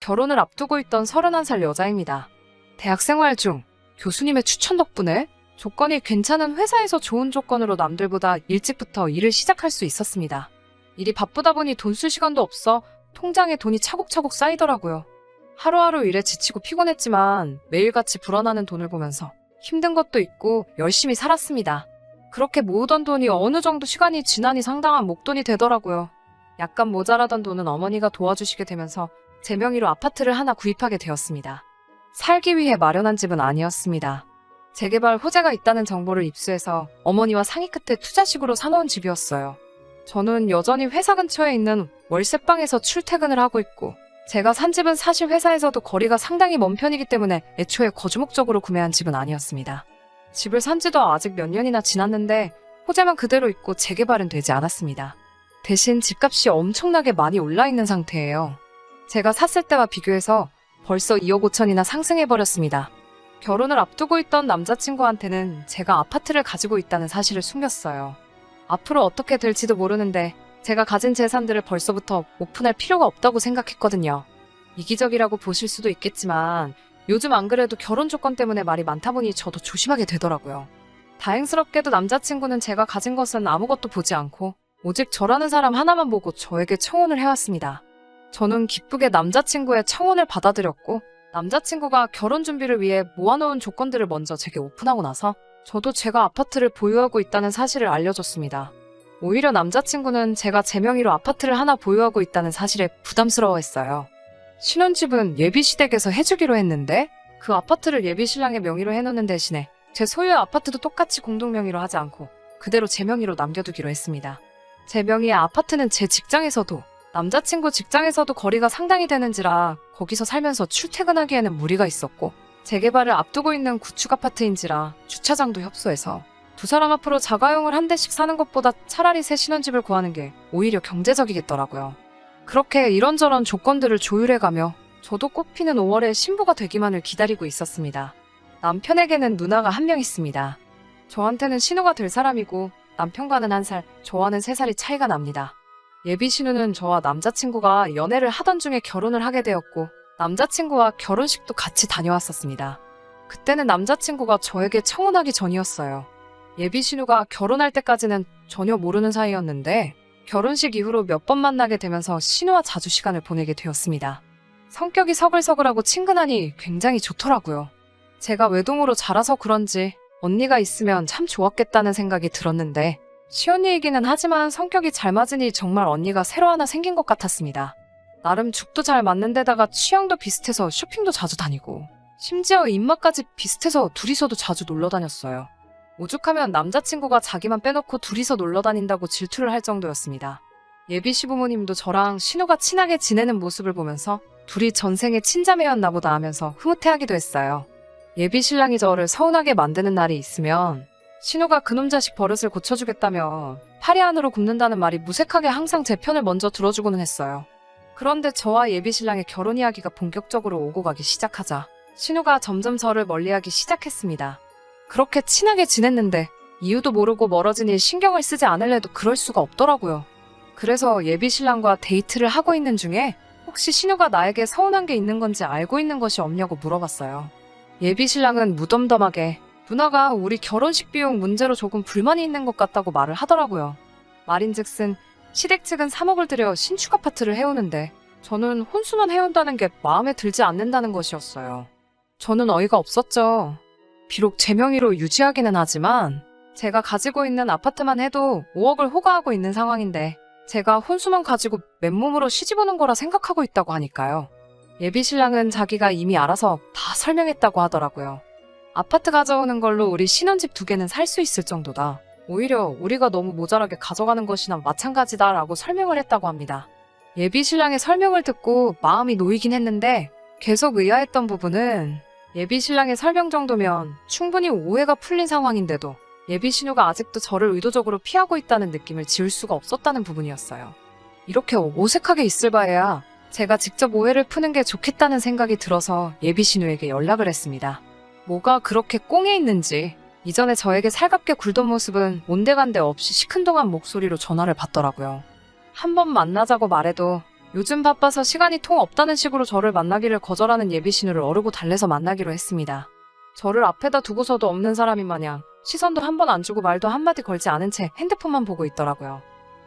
결혼을 앞두고 있던 31살 여자입니다. 대학생활 중 교수님의 추천 덕분에 조건이 괜찮은 회사에서 좋은 조건으로 남들보다 일찍부터 일을 시작할 수 있었습니다. 일이 바쁘다 보니 돈 쓸 시간도 없어 통장에 돈이 차곡차곡 쌓이더라고요. 하루하루 일에 지치고 피곤했지만 매일같이 불어나는 돈을 보면서 힘든 것도 있고 열심히 살았습니다. 그렇게 모으던 돈이 어느 정도 시간이 지나니 상당한 목돈이 되더라고요. 약간 모자라던 돈은 어머니가 도와주시게 되면서 제 명의로 아파트를 하나 구입하게 되었습니다. 살기 위해 마련한 집은 아니었습니다. 재개발 호재가 있다는 정보를 입수해서 어머니와 상의 끝에 투자식으로 사놓은 집이었어요. 저는 여전히 회사 근처에 있는 월세방에서 출퇴근을 하고 있고 제가 산 집은 사실 회사에서도 거리가 상당히 먼 편이기 때문에 애초에 거주 목적으로 구매한 집은 아니었습니다. 집을 산 지도 아직 몇 년이나 지났는데 호재만 그대로 있고 재개발은 되지 않았습니다. 대신 집값이 엄청나게 많이 올라있는 상태예요. 제가 샀을 때와 비교해서 벌써 2억 5천이나 상승해버렸습니다. 결혼을 앞두고 있던 남자친구한테는 제가 아파트를 가지고 있다는 사실을 숨겼어요. 앞으로 어떻게 될지도 모르는데 제가 가진 재산들을 벌써부터 오픈할 필요가 없다고 생각했거든요. 이기적이라고 보실 수도 있겠지만 요즘 안 그래도 결혼 조건 때문에 말이 많다 보니 저도 조심하게 되더라고요. 다행스럽게도 남자친구는 제가 가진 것은 아무것도 보지 않고 오직 저라는 사람 하나만 보고 저에게 청혼을 해왔습니다. 저는 기쁘게 남자친구의 청혼을 받아들였고 남자친구가 결혼 준비를 위해 모아놓은 조건들을 먼저 제게 오픈하고 나서 저도 제가 아파트를 보유하고 있다는 사실을 알려줬습니다. 오히려 남자친구는 제가 제 명의로 아파트를 하나 보유하고 있다는 사실에 부담스러워했어요. 신혼집은 예비시댁에서 해주기로 했는데 그 아파트를 예비신랑의 명의로 해놓는 대신에 제 소유의 아파트도 똑같이 공동명의로 하지 않고 그대로 제 명의로 남겨두기로 했습니다. 제 명의의 아파트는 제 직장에서도 남자친구 직장에서도 거리가 상당히 되는지라 거기서 살면서 출퇴근하기에는 무리가 있었고 재개발을 앞두고 있는 구축 아파트인지라 주차장도 협소해서 두 사람 앞으로 자가용을 한 대씩 사는 것보다 차라리 새 신혼집을 구하는 게 오히려 경제적이겠더라고요. 그렇게 이런저런 조건들을 조율해가며 저도 꽃피는 5월에 신부가 되기만을 기다리고 있었습니다. 남편에게는 누나가 한 명 있습니다. 저한테는 신우가 될 사람이고 남편과는 1살, 저와는 3살이 차이가 납니다. 예비 신우는 저와 남자친구가 연애를 하던 중에 결혼을 하게 되었고 남자친구와 결혼식도 같이 다녀왔었습니다. 그때는 남자친구가 저에게 청혼하기 전이었어요. 예비 신우가 결혼할 때까지는 전혀 모르는 사이였는데 결혼식 이후로 몇 번 만나게 되면서 신우와 자주 시간을 보내게 되었습니다. 성격이 서글서글하고 친근하니 굉장히 좋더라고요. 제가 외동으로 자라서 그런지 언니가 있으면 참 좋았겠다는 생각이 들었는데 시언니이기는 하지만 성격이 잘 맞으니 정말 언니가 새로 하나 생긴 것 같았습니다. 나름 죽도 잘 맞는 데다가 취향도 비슷해서 쇼핑도 자주 다니고 심지어 입맛까지 비슷해서 둘이서도 자주 놀러 다녔어요. 오죽하면 남자친구가 자기만 빼놓고 둘이서 놀러 다닌다고 질투를 할 정도였습니다. 예비 시부모님도 저랑 신우가 친하게 지내는 모습을 보면서 둘이 전생에 친자매였나 보다 하면서 흐뭇해하기도 했어요. 예비 신랑이 저를 서운하게 만드는 날이 있으면 신우가 그놈 자식 버릇을 고쳐주겠다며 파리 안으로 굽는다는 말이 무색하게 항상 제 편을 먼저 들어주고는 했어요. 그런데 저와 예비 신랑의 결혼 이야기가 본격적으로 오고 가기 시작하자 신우가 점점 저를 멀리하기 시작했습니다. 그렇게 친하게 지냈는데 이유도 모르고 멀어지니 신경을 쓰지 않을래도 그럴 수가 없더라고요. 그래서 예비 신랑과 데이트를 하고 있는 중에 혹시 신우가 나에게 서운한 게 있는 건지 알고 있는 것이 없냐고 물어봤어요. 예비 신랑은 무덤덤하게 누나가 우리 결혼식 비용 문제로 조금 불만이 있는 것 같다고 말을 하더라고요. 말인즉슨 시댁 측은 3억을 들여 신축 아파트를 해오는데 저는 혼수만 해온다는 게 마음에 들지 않는다는 것이었어요. 저는 어이가 없었죠. 비록 제 명의로 유지하기는 하지만 제가 가지고 있는 아파트만 해도 5억을 호가하고 있는 상황인데 제가 혼수만 가지고 맨몸으로 시집 오는 거라 생각하고 있다고 하니까요. 예비 신랑은 자기가 이미 알아서 다 설명했다고 하더라고요. 아파트 가져오는 걸로 우리 신혼집 2개는 살 수 있을 정도다. 오히려 우리가 너무 모자라게 가져가는 것이나 마찬가지다라고 설명을 했다고 합니다. 예비 신랑의 설명을 듣고 마음이 놓이긴 했는데 계속 의아했던 부분은 예비 신랑의 설명 정도면 충분히 오해가 풀린 상황인데도 예비 신우가 아직도 저를 의도적으로 피하고 있다는 느낌을 지울 수가 없었다는 부분이었어요. 이렇게 어색하게 있을 바에야 제가 직접 오해를 푸는 게 좋겠다는 생각이 들어서 예비 신우에게 연락을 했습니다. 뭐가 그렇게 꽁에 있는지 이전에 저에게 살갑게 굴던 모습은 온데간데 없이 시큰둥한 목소리로 전화를 받더라고요. 한 번 만나자고 말해도 요즘 바빠서 시간이 통 없다는 식으로 저를 만나기를 거절하는 예비 신우를 어르고 달래서 만나기로 했습니다. 저를 앞에다 두고서도 없는 사람인 마냥 시선도 한 번 안 주고 말도 한마디 걸지 않은 채 핸드폰만 보고 있더라고요.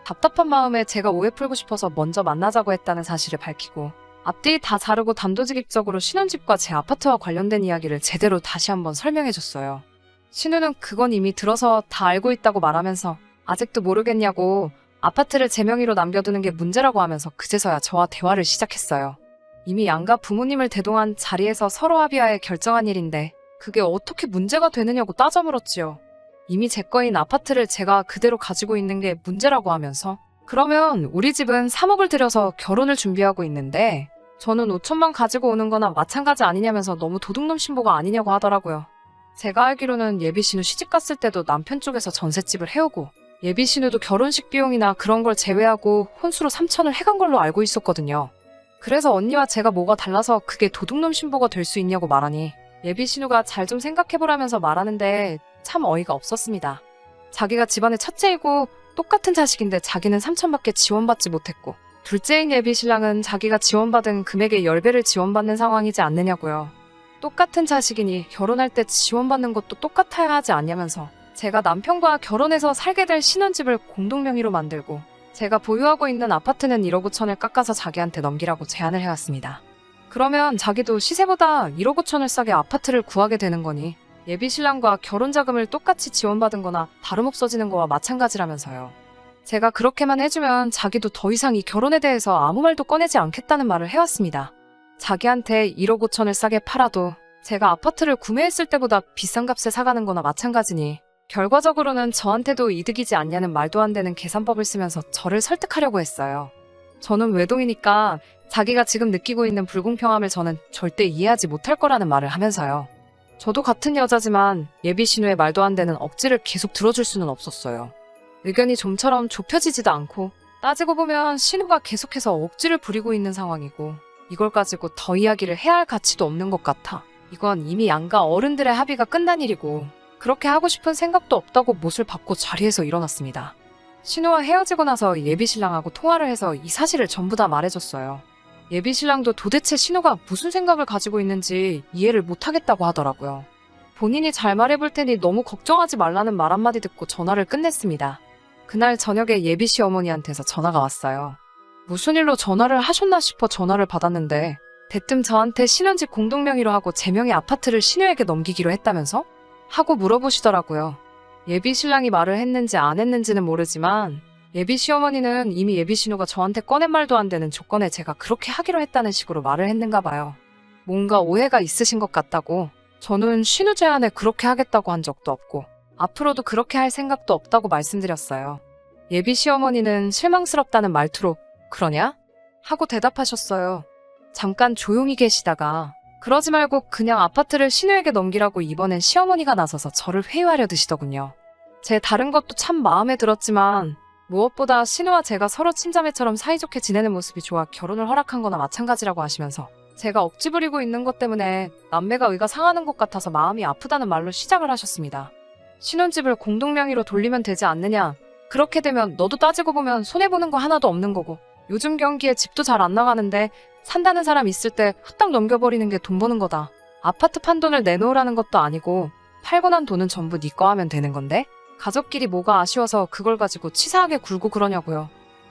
답답한 마음에 제가 오해 풀고 싶어서 먼저 만나자고 했다는 사실을 밝히고 앞뒤 다 자르고 단도직입적으로 신혼집과 제 아파트와 관련된 이야기를 제대로 다시 한번 설명해줬어요. 신우는 그건 이미 들어서 다 알고 있다고 말하면서 아직도 모르겠냐고 아파트를 제 명의로 남겨두는 게 문제라고 하면서 그제서야 저와 대화를 시작했어요. 이미 양가 부모님을 대동한 자리에서 서로 합의하에 결정한 일인데 그게 어떻게 문제가 되느냐고 따져 물었지요. 이미 제 거인 아파트를 제가 그대로 가지고 있는 게 문제라고 하면서 그러면 우리 집은 3억을 들여서 결혼을 준비하고 있는데 저는 5천만 가지고 오는 거나 마찬가지 아니냐면서 너무 도둑놈 신보가 아니냐고 하더라고요. 제가 알기로는 예비 신우 시집 갔을 때도 남편 쪽에서 전셋집을 해오고 예비 신우도 결혼식 비용이나 그런 걸 제외하고 혼수로 3천을 해간 걸로 알고 있었거든요. 그래서 언니와 제가 뭐가 달라서 그게 도둑놈 신보가 될 수 있냐고 말하니 예비 신우가 잘 좀 생각해보라면서 말하는데 참 어이가 없었습니다. 자기가 집안의 첫째이고 똑같은 자식인데 자기는 3천밖에 지원받지 못했고 둘째인 예비 신랑은 자기가 지원받은 금액의 10배를 지원받는 상황이지 않느냐고요. 똑같은 자식이니 결혼할 때 지원받는 것도 똑같아야 하지 않냐면서 제가 남편과 결혼해서 살게 될 신혼집을 공동명의로 만들고 제가 보유하고 있는 아파트는 1억 5천을 깎아서 자기한테 넘기라고 제안을 해왔습니다. 그러면 자기도 시세보다 1억 5천을 싸게 아파트를 구하게 되는 거니 예비 신랑과 결혼 자금을 똑같이 지원받은 거나 다름없어지는 거와 마찬가지라면서요. 제가 그렇게만 해주면 자기도 더 이상 이 결혼에 대해서 아무 말도 꺼내지 않겠다는 말을 해왔습니다. 자기한테 1억 5천을 싸게 팔아도 제가 아파트를 구매했을 때보다 비싼 값에 사가는 거나 마찬가지니 결과적으로는 저한테도 이득이지 않냐는 말도 안 되는 계산법을 쓰면서 저를 설득하려고 했어요. 저는 외동이니까 자기가 지금 느끼고 있는 불공평함을 저는 절대 이해하지 못할 거라는 말을 하면서요. 저도 같은 여자지만 예비 신우의 말도 안 되는 억지를 계속 들어줄 수는 없었어요. 의견이 좀처럼 좁혀지지도 않고 따지고 보면 신우가 계속해서 억지를 부리고 있는 상황이고 이걸 가지고 더 이야기를 해야 할 가치도 없는 것 같아. 이건 이미 양가 어른들의 합의가 끝난 일이고 그렇게 하고 싶은 생각도 없다고 못을 받고 자리에서 일어났습니다. 신우와 헤어지고 나서 예비 신랑하고 통화를 해서 이 사실을 전부 다 말해줬어요. 예비 신랑도 도대체 신우가 무슨 생각을 가지고 있는지 이해를 못하겠다고 하더라고요. 본인이 잘 말해볼 테니 너무 걱정하지 말라는 말 한마디 듣고 전화를 끝냈습니다. 그날 저녁에 예비 시어머니한테서 전화가 왔어요. 무슨 일로 전화를 하셨나 싶어 전화를 받았는데 대뜸 저한테 신혼집 공동명의로 하고 제 명의 아파트를 신우에게 넘기기로 했다면서? 하고 물어보시더라고요. 예비 신랑이 말을 했는지 안 했는지는 모르지만 예비 시어머니는 이미 예비 신우가 저한테 꺼낸 말도 안 되는 조건에 제가 그렇게 하기로 했다는 식으로 말을 했는가 봐요. 뭔가 오해가 있으신 것 같다고. 저는 신우 제안에 그렇게 하겠다고 한 적도 없고 앞으로도 그렇게 할 생각도 없다고 말씀드렸어요. 예비 시어머니는 실망스럽다는 말투로 그러냐? 하고 대답하셨어요. 잠깐 조용히 계시다가 그러지 말고 그냥 아파트를 신우에게 넘기라고 이번엔 시어머니가 나서서 저를 회유하려 드시더군요. 제 다른 것도 참 마음에 들었지만 무엇보다 신우와 제가 서로 친자매처럼 사이좋게 지내는 모습이 좋아 결혼을 허락한 거나 마찬가지라고 하시면서 제가 억지 부리고 있는 것 때문에 남매가 의가 상하는 것 같아서 마음이 아프다는 말로 시작을 하셨습니다. 신혼집을 공동명의로 돌리면 되지 않느냐. 그렇게 되면 너도 따지고 보면 손해보는 거 하나도 없는 거고 요즘 경기에 집도 잘 안 나가는데 산다는 사람 있을 때 후딱 넘겨버리는 게 돈 버는 거다. 아파트 판돈을 내놓으라는 것도 아니고 팔고 난 돈은 전부 네 거 하면 되는 건데 가족끼리 뭐가 아쉬워서 그걸 가지고 치사하게 굴고 그러냐고요.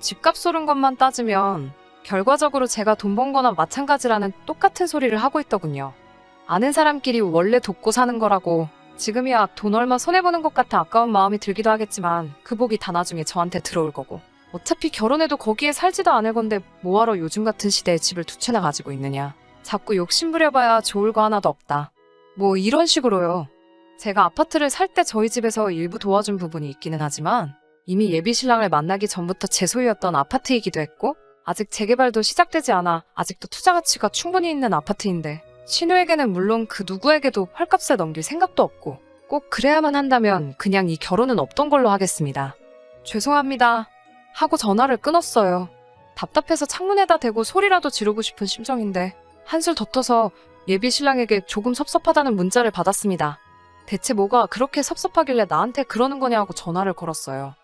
집값 오른 것만 따지면 결과적으로 제가 돈 번 거나 마찬가지라는 똑같은 소리를 하고 있더군요. 아는 사람끼리 원래 돕고 사는 거라고 지금이야 돈 얼마 손해보는 것 같아 아까운 마음이 들기도 하겠지만 그 복이 다 나중에 저한테 들어올 거고 어차피 결혼해도 거기에 살지도 않을 건데 뭐하러 요즘 같은 시대에 집을 두 채나 가지고 있느냐. 자꾸 욕심부려봐야 좋을 거 하나도 없다. 뭐 이런 식으로요. 제가 아파트를 살 때 저희 집에서 일부 도와준 부분이 있기는 하지만 이미 예비 신랑을 만나기 전부터 제 소유였던 아파트이기도 했고 아직 재개발도 시작되지 않아 아직도 투자 가치가 충분히 있는 아파트인데 신우에게는 물론 그 누구에게도 헐값에 넘길 생각도 없고 꼭 그래야만 한다면 그냥 이 결혼은 없던 걸로 하겠습니다. 죄송합니다. 하고 전화를 끊었어요. 답답해서 창문에다 대고 소리라도 지르고 싶은 심정인데 한술 더 떠서 예비 신랑에게 조금 섭섭하다는 문자를 받았습니다. 대체 뭐가 그렇게 섭섭하길래 나한테 그러는 거냐 하고 전화를 걸었어요.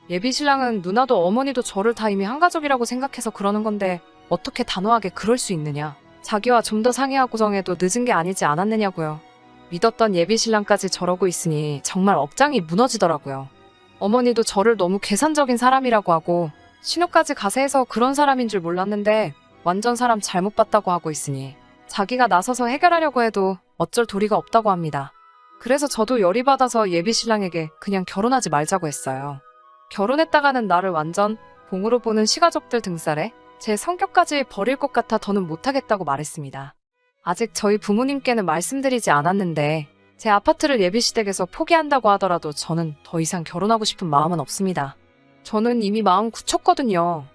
예비 신랑은 누나도 어머니도 저를 다 이미 한 가족이라고 생각해서 그러는 건데 어떻게 단호하게 그럴 수 있느냐. 자기와 좀 더 상의하고 정해도 늦은 게 아니지 않았느냐고요. 믿었던 예비신랑까지 저러고 있으니 정말 업장이 무너지더라고요. 어머니도 저를 너무 계산적인 사람이라고 하고 신우까지 가세해서 그런 사람인 줄 몰랐는데 완전 사람 잘못 봤다고 하고 있으니 자기가 나서서 해결하려고 해도 어쩔 도리가 없다고 합니다. 그래서 저도 열이 받아서 예비신랑에게 그냥 결혼하지 말자고 했어요. 결혼했다가는 나를 완전 봉으로 보는 시가족들 등살에 제 성격까지 버릴 것 같아 더는 못하겠다고 말했습니다. 아직 저희 부모님께는 말씀드리지 않았는데 제 아파트를 예비시댁에서 포기한다고 하더라도 저는 더 이상 결혼하고 싶은 마음은 없습니다. 저는 이미 마음 굳혔거든요.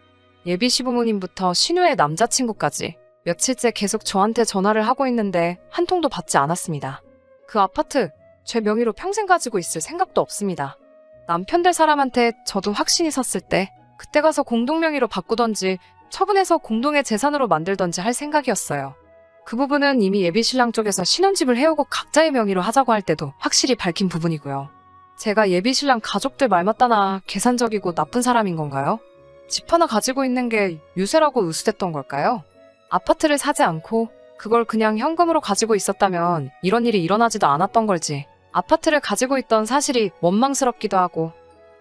예비 시부모님부터 신우의 남자친구까지 며칠째 계속 저한테 전화를 하고 있는데 한 통도 받지 않았습니다. 그 아파트 제 명의로 평생 가지고 있을 생각도 없습니다. 남편 될 사람한테 저도 확신이 섰을 때 그때 가서 공동명의로 바꾸던지 처분해서 공동의 재산으로 만들던지 할 생각이었어요. 그 부분은 이미 예비신랑 쪽에서 신혼집을 해오고 각자의 명의로 하자고 할 때도 확실히 밝힌 부분이고요. 제가 예비신랑 가족들 말 맞다나 계산적이고 나쁜 사람인 건가요? 집 하나 가지고 있는 게 유세라고 의수됐던 걸까요? 아파트를 사지 않고 그걸 그냥 현금으로 가지고 있었다면 이런 일이 일어나지도 않았던 걸지 아파트를 가지고 있던 사실이 원망스럽기도 하고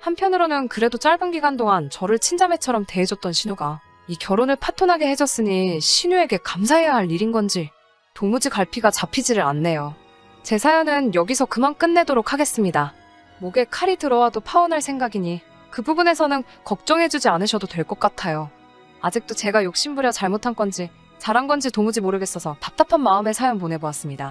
한편으로는 그래도 짧은 기간 동안 저를 친자매처럼 대해줬던 신우가 이 결혼을 파토나게 해줬으니 신우에게 감사해야 할 일인 건지 도무지 갈피가 잡히지를 않네요. 제 사연은 여기서 그만 끝내도록 하겠습니다. 목에 칼이 들어와도 파혼할 생각이니 그 부분에서는 걱정해주지 않으셔도 될 것 같아요. 아직도 제가 욕심부려 잘못한 건지 잘한 건지 도무지 모르겠어서 답답한 마음에 사연 보내보았습니다.